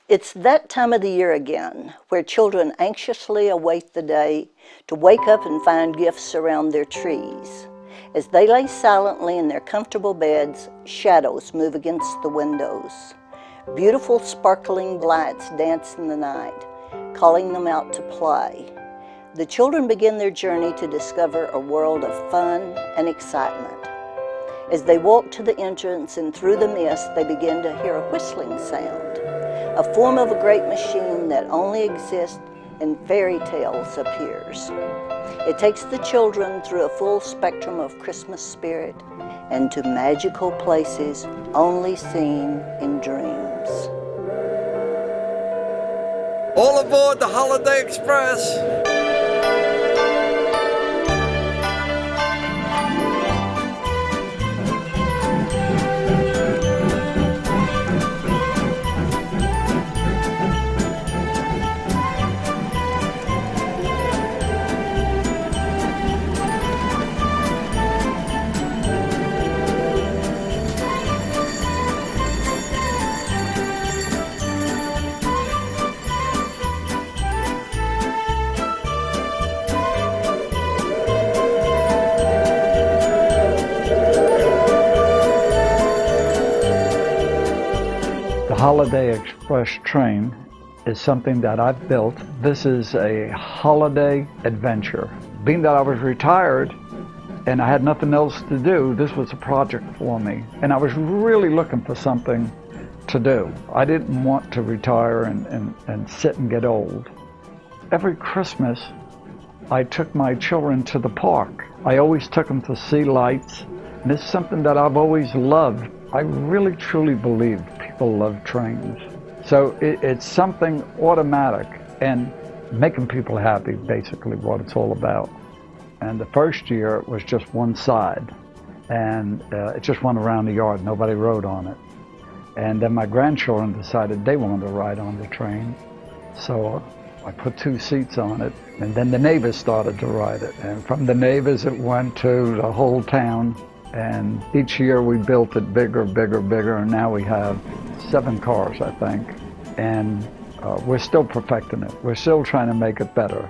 It's that time of the year again, where children anxiously await the day to wake up and find gifts around their trees. As they lay silently in their comfortable beds, shadows move against the windows. Beautiful sparkling lights dance in the night, calling them out to play. The children begin their journey to discover a world of fun and excitement. As they walk to the entrance and through the mist, they begin to hear a whistling sound. A form of a great machine that only exists in fairy tales appears. It takes the children through a full spectrum of Christmas spirit and to magical places only seen in dreams. All aboard the Holiday Express! The Holiday Express train is something that I've built. This is a holiday adventure. Being that I was retired and I had nothing else to do, this was a project for me. And I was really looking for something to do. I didn't want to retire and sit and get old. Every Christmas, I took my children to the park. I always took them to see lights. And this is something that I've always loved. I really truly believe people love trains. So it's something automatic and making people happy, basically what it's all about. And the first year it was just one side, and it just went around the yard. Nobody rode on it. And then my grandchildren decided they wanted to ride on the train. So I put 2 seats on it, and then the neighbors started to ride it. And from the neighbors it went to the whole town. And each year we built it bigger, bigger, bigger, and now we have 7 cars, I think. And we're still perfecting it. We're still trying to make it better.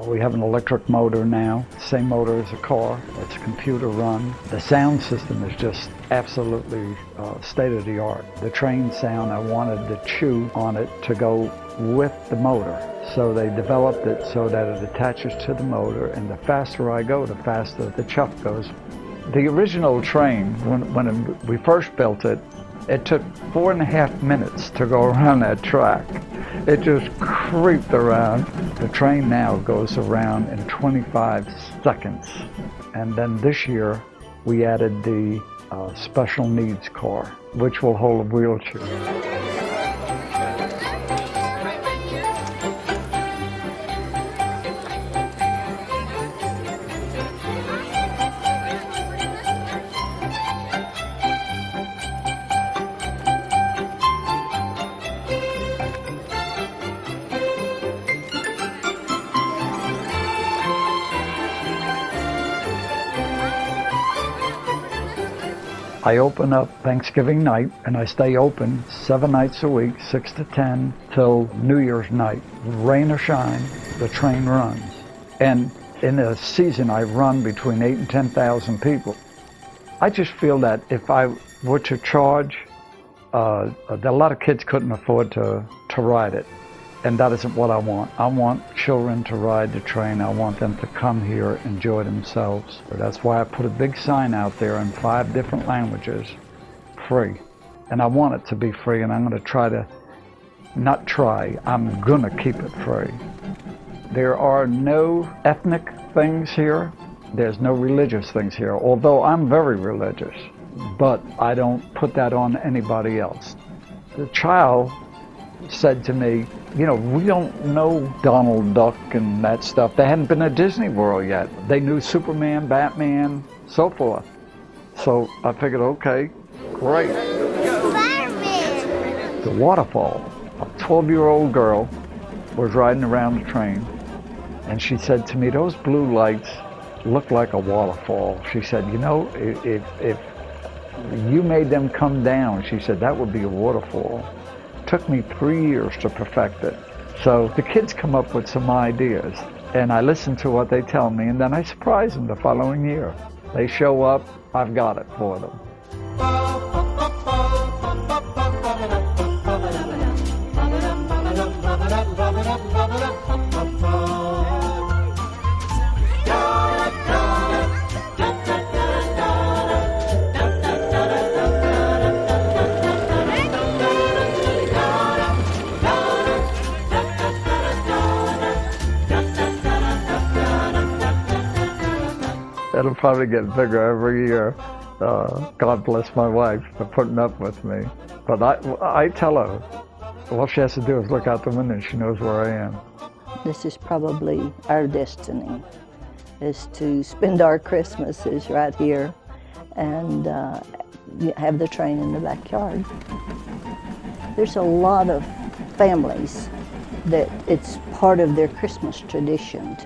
We have an electric motor now, same motor as a car. It's computer run. The sound system is just absolutely state-of-the-art. The train sound, I wanted the chew on it to go with the motor. So they developed it so that it attaches to the motor, and the faster I go, the faster the chuff goes. The original train, when we first built it, it took 4.5 minutes to go around that track. It just creeped around. The train now goes around in 25 seconds. And then this year, we added the special needs car, which will hold a wheelchair. I open up Thanksgiving night, and I stay open 7 nights a week, 6 to 10, till New Year's night. Rain or shine, the train runs. And in a season, I run between 8,000 and 10,000 people. I just feel that if I were to charge, a lot of kids couldn't afford to ride it. And that isn't what I want. I want children to ride the train. I want them to come here, enjoy themselves. That's why I put a big sign out there in 5 different languages, free. And I want it to be free, and I'm going to try to, not try, I'm going to keep it free. There are no ethnic things here. There's no religious things here, although I'm very religious. But I don't put that on anybody else. The child said to me, you know, we don't know Donald Duck and that stuff. They hadn't been to Disney World yet. They knew Superman, Batman, so forth. So I figured, okay, great. Fireman. The waterfall. A 12-year-old girl was riding around the train, and she said to me, those blue lights look like a waterfall. She said, you know, if you made them come down, she said, that would be a waterfall. took me 3 years to perfect it. So the kids come up with some ideas, and I listen to what they tell me, and then I surprise them the following year. They show up, I've got it for them. It'll probably get bigger every year. God bless my wife for putting up with me. But I tell her, all she has to do is look out the window and she knows where I am. This is probably our destiny, is to spend our Christmases right here and have the train in the backyard. There's a lot of families that it's part of their Christmas tradition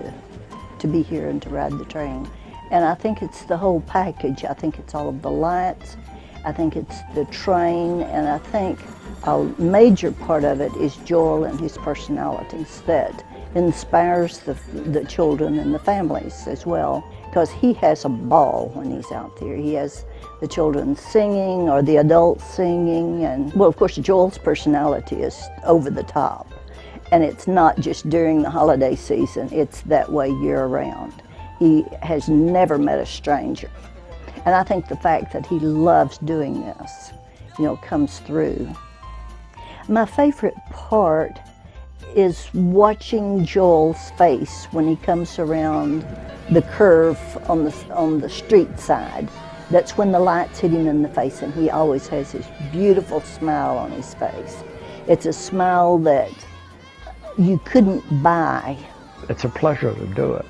to be here and to ride the train. And I think it's the whole package. I think it's all of the lights. I think it's the train, and I think a major part of it is Joel and his personalities that inspires the children and the families as well, because he has a ball when he's out there. He has the children singing or the adults singing, and well, of course, Joel's personality is over the top. And it's not just during the holiday season, it's that way year-round. He has never met a stranger. And I think the fact that he loves doing this, comes through. My favorite part is watching Joel's face when he comes around the curve on the street side. That's when the lights hit him in the face, and he always has this beautiful smile on his face. It's a smile that you couldn't buy. It's a pleasure to do it.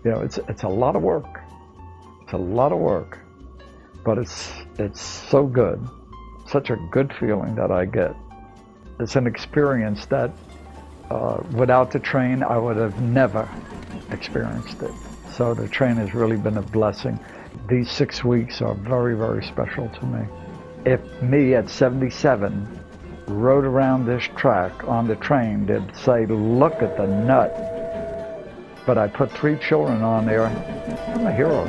It's a lot of work. It's a lot of work, but it's so good. Such a good feeling that I get. It's an experience that without the train, I would have never experienced it. So the train has really been a blessing. These 6 weeks are very, very special to me. If me at 77 rode around this track on the train, they'd say, "Look at the nut." But I put 3 children on there. I'm a hero.